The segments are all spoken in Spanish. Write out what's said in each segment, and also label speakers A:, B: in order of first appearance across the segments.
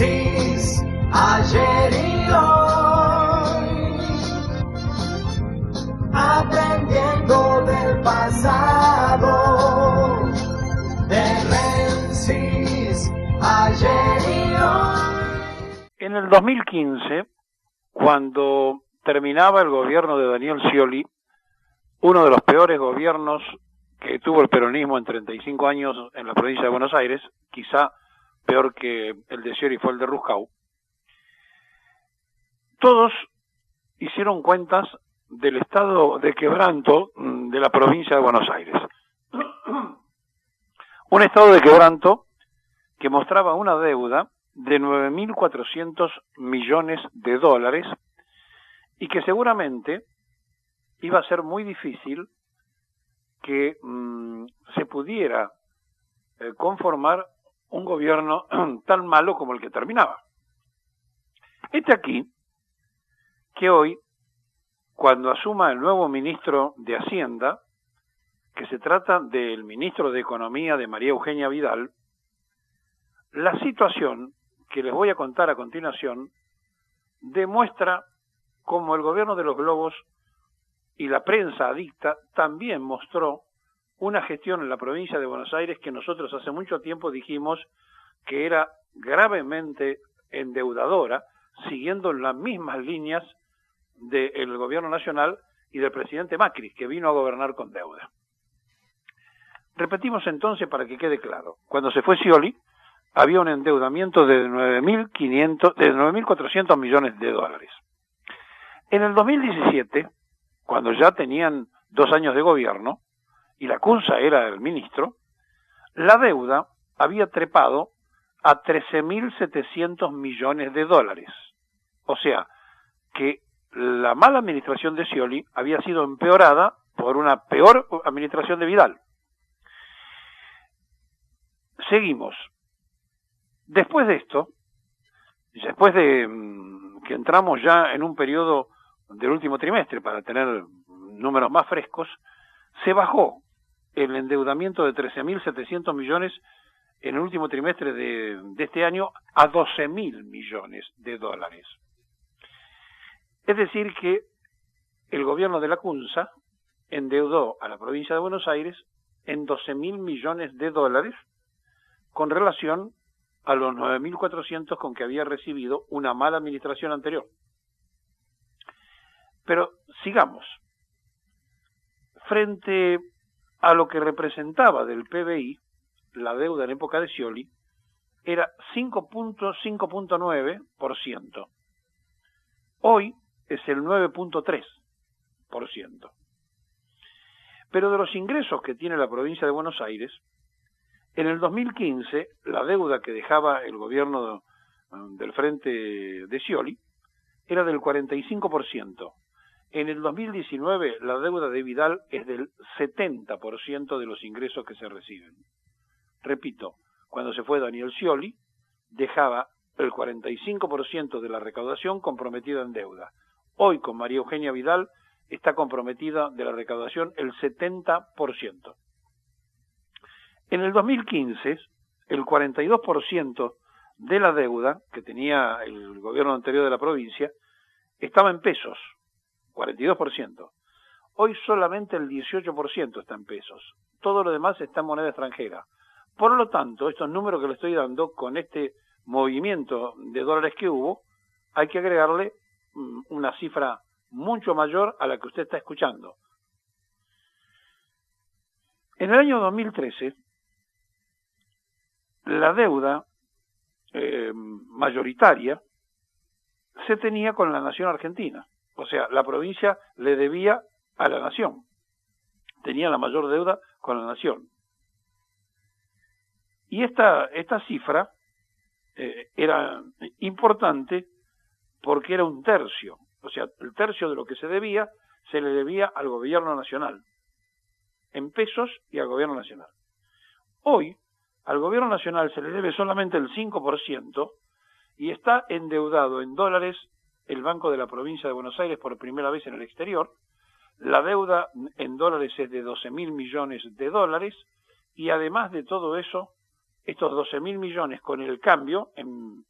A: Francis, ayer y hoy, aprendiendo del pasado, de Francis, ayer y hoy.
B: En el 2015, cuando terminaba el gobierno de Daniel Scioli, uno de los peores gobiernos que tuvo el peronismo en 35 años en la provincia de Buenos Aires, quizá peor que el de Scioli fue el de Ruscau, todos hicieron cuentas del estado de quebranto de la provincia de Buenos Aires. Un estado de quebranto que mostraba una deuda de 9.400 millones de dólares y que seguramente iba a ser muy difícil que se pudiera conformar un gobierno tan malo como el que terminaba. Aquí que hoy, cuando asuma el nuevo ministro de Hacienda, que se trata del ministro de Economía de María Eugenia Vidal, la situación que les voy a contar a continuación demuestra cómo el gobierno de los globos y la prensa adicta también mostró una gestión en la provincia de Buenos Aires que nosotros hace mucho tiempo dijimos que era gravemente endeudadora, siguiendo las mismas líneas del gobierno nacional y del presidente Macri, que vino a gobernar con deuda. Repetimos entonces para que quede claro. Cuando se fue Scioli, había un endeudamiento de 9.400 millones de dólares. En el 2017, cuando ya tenían 2 años de gobierno, y la Cunza era el ministro, la deuda había trepado a 13.700 millones de dólares. O sea, que la mala administración de Scioli había sido empeorada por una peor administración de Vidal. Seguimos. Después de esto, después de que entramos ya en un periodo del último trimestre para tener números más frescos, se bajó el endeudamiento de 13.700 millones en el último trimestre de este año a 12.000 millones de dólares. Es decir que el gobierno de la Cunza endeudó a la provincia de Buenos Aires en 12.000 millones de dólares con relación a los 9.400 con que había recibido una mala administración anterior. Pero sigamos. Frente a lo que representaba del PBI, la deuda en época de Scioli era 5.9%. Hoy es el 9.3%. Pero de los ingresos que tiene la provincia de Buenos Aires, en el 2015, la deuda que dejaba el gobierno del frente de Scioli era del 45%. En el 2019, la deuda de Vidal es del 70% de los ingresos que se reciben. Repito, cuando se fue Daniel Scioli, dejaba el 45% de la recaudación comprometida en deuda. Hoy, con María Eugenia Vidal, está comprometida de la recaudación el 70%. En el 2015, el 42% de la deuda que tenía el gobierno anterior de la provincia estaba en pesos, 42%. Hoy solamente el 18% está en pesos. Todo lo demás está en moneda extranjera. Por lo tanto, estos números que le estoy dando, con este movimiento de dólares que hubo, hay que agregarle una cifra mucho mayor a la que usted está escuchando. En el año 2013, la deuda mayoritaria se tenía con la nación argentina. O sea, la provincia le debía a la nación. Tenía la mayor deuda con la nación. Y esta cifra era importante porque era un tercio. O sea, el tercio de lo que se le debía al gobierno nacional, en pesos y al gobierno nacional. Hoy, al gobierno nacional se le debe solamente el 5% y está endeudado en dólares el Banco de la Provincia de Buenos Aires por primera vez en el exterior. La deuda en dólares es de 12.000 millones de dólares y además de todo eso, estos 12.000 millones con el cambio en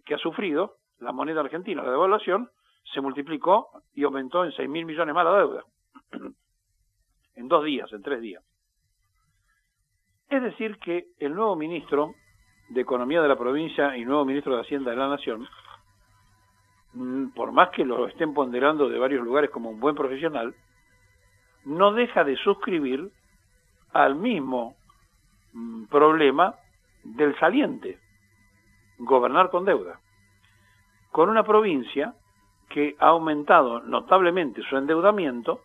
B: que ha sufrido la moneda argentina. La devaluación se multiplicó y aumentó en 6.000 millones más la deuda. En 2 días, en 3 días. Es decir que el nuevo ministro de Economía de la provincia y nuevo ministro de Hacienda de la Nación, por más que lo estén ponderando de varios lugares como un buen profesional, no deja de suscribir al mismo problema del saliente, gobernar con deuda, con una provincia que ha aumentado notablemente su endeudamiento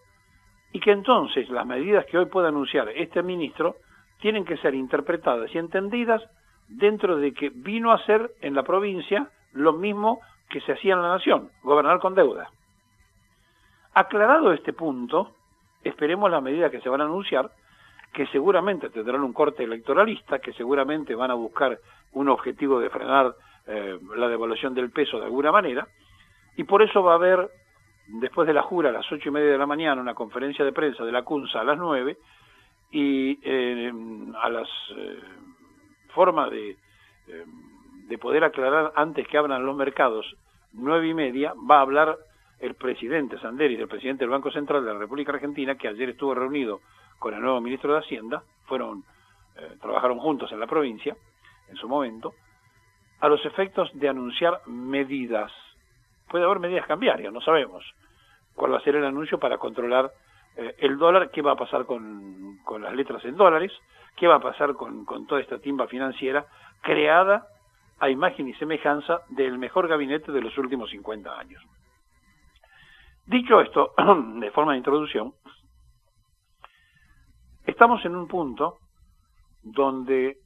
B: y que entonces las medidas que hoy puede anunciar este ministro tienen que ser interpretadas y entendidas dentro de que vino a hacer en la provincia lo mismo que se hacía en la nación, gobernar con deuda. Aclarado este punto, esperemos las medidas que se van a anunciar, que seguramente tendrán un corte electoralista, que seguramente van a buscar un objetivo de frenar la devaluación del peso de alguna manera, y por eso va a haber, después de la jura, a las 8:30 de la mañana, una conferencia de prensa de la CUNSA a las 9, y a las formas de poder aclarar antes que abran los mercados, 9:30, va a hablar el presidente Sanderis, el presidente del Banco Central de la República Argentina, que ayer estuvo reunido con el nuevo ministro de Hacienda, trabajaron juntos en la provincia, en su momento, a los efectos de anunciar medidas. Puede haber medidas cambiarias, no sabemos cuál va a ser el anuncio para controlar el dólar, qué va a pasar con las letras en dólares, qué va a pasar con toda esta timba financiera creada a imagen y semejanza del mejor gabinete de los últimos 50 años. Dicho esto, de forma de introducción, estamos en un punto donde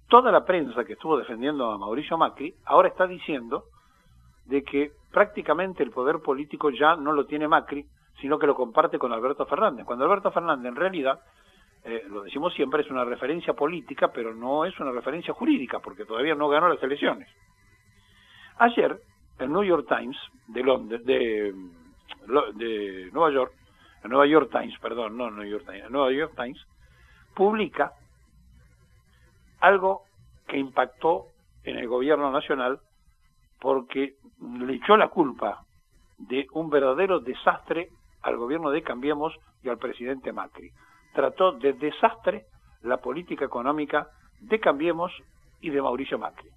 B: toda la prensa que estuvo defendiendo a Mauricio Macri ahora está diciendo de que prácticamente el poder político ya no lo tiene Macri, sino que lo comparte con Alberto Fernández. Cuando Alberto Fernández en realidad, lo decimos siempre, es una referencia política, pero no es una referencia jurídica, porque todavía no ganó las elecciones. Ayer, el New York Times de Nueva York, el Nueva York Times, perdón, no New York Times, el Nueva York Times, publica algo que impactó en el gobierno nacional porque le echó la culpa de un verdadero desastre al gobierno de Cambiemos y al presidente Macri. Trató de desastre la política económica de Cambiemos y de Mauricio Macri.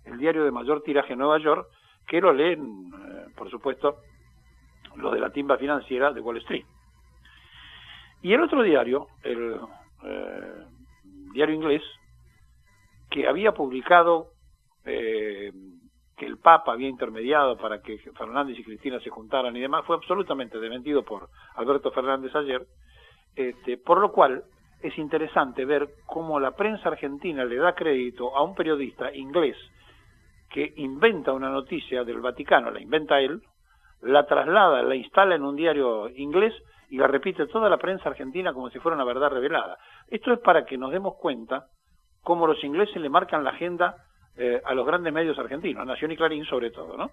B: El diario de mayor tiraje en Nueva York, que lo leen, por supuesto, los de la timba financiera de Wall Street. Y el otro diario, el diario inglés, que había publicado que el Papa había intermediado para que Fernández y Cristina se juntaran y demás, fue absolutamente desmentido por Alberto Fernández ayer, por lo cual es interesante ver cómo la prensa argentina le da crédito a un periodista inglés que inventa una noticia del Vaticano, la inventa él, la traslada, la instala en un diario inglés y la repite toda la prensa argentina como si fuera una verdad revelada. Esto es para que nos demos cuenta cómo los ingleses le marcan la agenda a los grandes medios argentinos, a Nación y Clarín sobre todo, ¿no?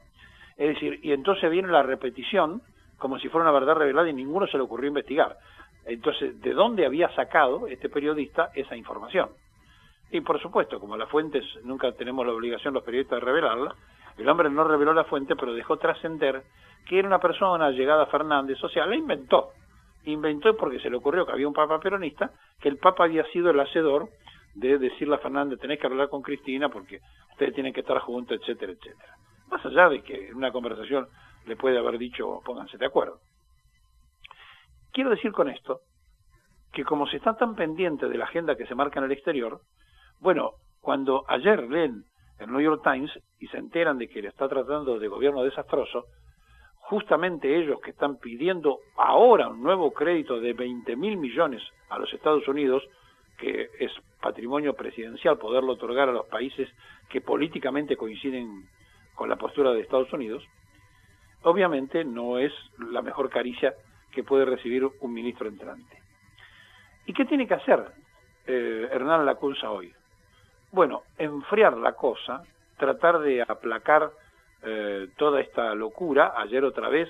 B: Es decir, y entonces viene la repetición como si fuera una verdad revelada y ninguno se le ocurrió investigar. Entonces, ¿de dónde había sacado este periodista esa información? Y por supuesto, como las fuentes nunca tenemos la obligación los periodistas de revelarla, el hombre no reveló la fuente, pero dejó trascender que era una persona llegada a Fernández, o sea, la inventó porque se le ocurrió que había un papa peronista, que el papa había sido el hacedor de decirle a Fernández, tenés que hablar con Cristina porque ustedes tienen que estar juntos, etcétera, etcétera. Más allá de que en una conversación le puede haber dicho, pónganse de acuerdo. Quiero decir con esto que como se está tan pendiente de la agenda que se marca en el exterior, bueno, cuando ayer leen el New York Times y se enteran de que le está tratando de gobierno desastroso, justamente ellos que están pidiendo ahora un nuevo crédito de 20.000 millones a los Estados Unidos, que es patrimonio presidencial poderlo otorgar a los países que políticamente coinciden con la postura de Estados Unidos, obviamente no es la mejor caricia que puede recibir un ministro entrante. ¿Y qué tiene que hacer Hernán Lacunza hoy? Bueno, enfriar la cosa, tratar de aplacar toda esta locura. Ayer otra vez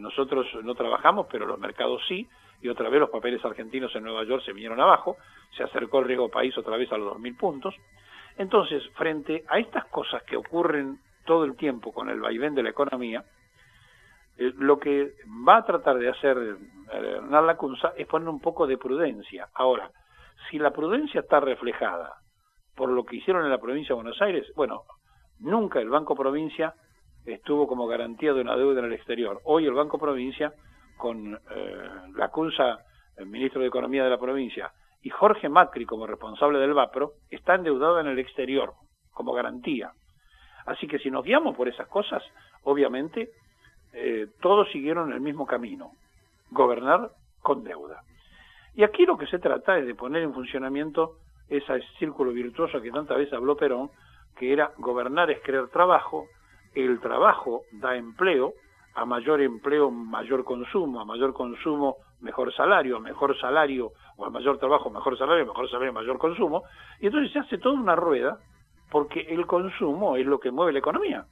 B: nosotros no trabajamos, pero los mercados sí, y otra vez los papeles argentinos en Nueva York se vinieron abajo, se acercó el riesgo país otra vez a los 2.000 puntos. Entonces, frente a estas cosas que ocurren todo el tiempo con el vaivén de la economía, lo que va a tratar de hacer Hernán Lacunza es poner un poco de prudencia. Ahora, si la prudencia está reflejada por lo que hicieron en la provincia de Buenos Aires, bueno, nunca el Banco Provincia estuvo como garantía de una deuda en el exterior. Hoy el Banco Provincia, con Lacunza, el ministro de Economía de la provincia, y Jorge Macri como responsable del BAPRO, está endeudado en el exterior como garantía. Así que si nos guiamos por esas cosas, obviamente todos siguieron el mismo camino, gobernar con deuda. Y aquí lo que se trata es de poner en funcionamiento ese círculo virtuoso que tantas veces habló Perón, que era gobernar es crear trabajo, el trabajo da empleo, a mayor empleo, mayor consumo, a mayor consumo, mejor salario, o a mayor trabajo, mejor salario, mayor consumo, y entonces se hace toda una rueda, porque el consumo es lo que mueve la economía.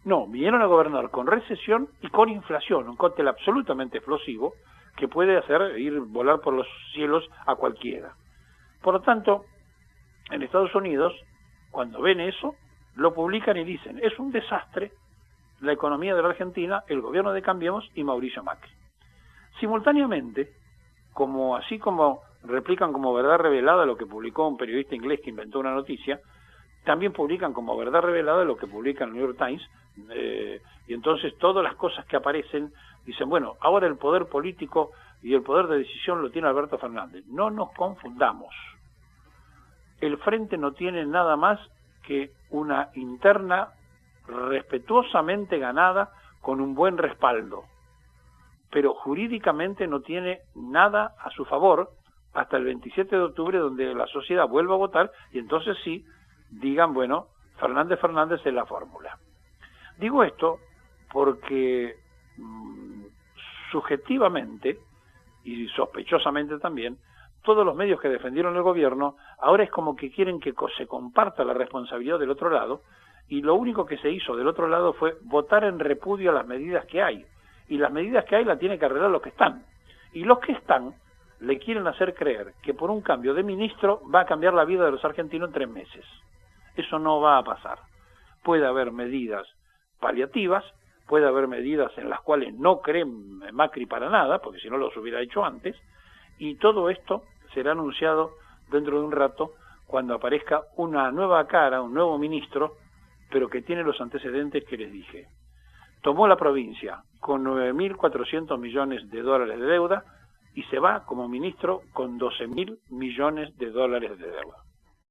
B: No, vinieron a gobernar con recesión y con inflación, un cóctel absolutamente explosivo que puede hacer volar por los cielos a cualquiera. Por lo tanto, en Estados Unidos, cuando ven eso, lo publican y dicen, es un desastre la economía de la Argentina, el gobierno de Cambiemos y Mauricio Macri. Simultáneamente, así como replican como verdad revelada lo que publicó un periodista inglés que inventó una noticia, también publican como verdad revelada lo que publica el New York Times, y entonces todas las cosas que aparecen dicen, bueno, ahora el poder político y el poder de decisión lo tiene Alberto Fernández. No nos confundamos. El Frente no tiene nada más que una interna respetuosamente ganada con un buen respaldo, pero jurídicamente no tiene nada a su favor hasta el 27 de octubre, donde la sociedad vuelva a votar, y entonces sí, digan, bueno, Fernández es la fórmula. Digo esto porque subjetivamente y sospechosamente también, todos los medios que defendieron el gobierno ahora es como que quieren que se comparta la responsabilidad del otro lado, y lo único que se hizo del otro lado fue votar en repudio a las medidas que hay, y las medidas que hay las tienen que arreglar los que están, y los que están le quieren hacer creer que por un cambio de ministro va a cambiar la vida de los argentinos en 3 meses. Eso no va a pasar. Puede haber medidas paliativas, puede haber medidas en las cuales no creen Macri para nada, porque si no los hubiera hecho antes, y todo esto será anunciado dentro de un rato cuando aparezca una nueva cara, un nuevo ministro, pero que tiene los antecedentes que les dije. Tomó la provincia con 9.400 millones de dólares de deuda y se va como ministro con 12.000 millones de dólares de deuda.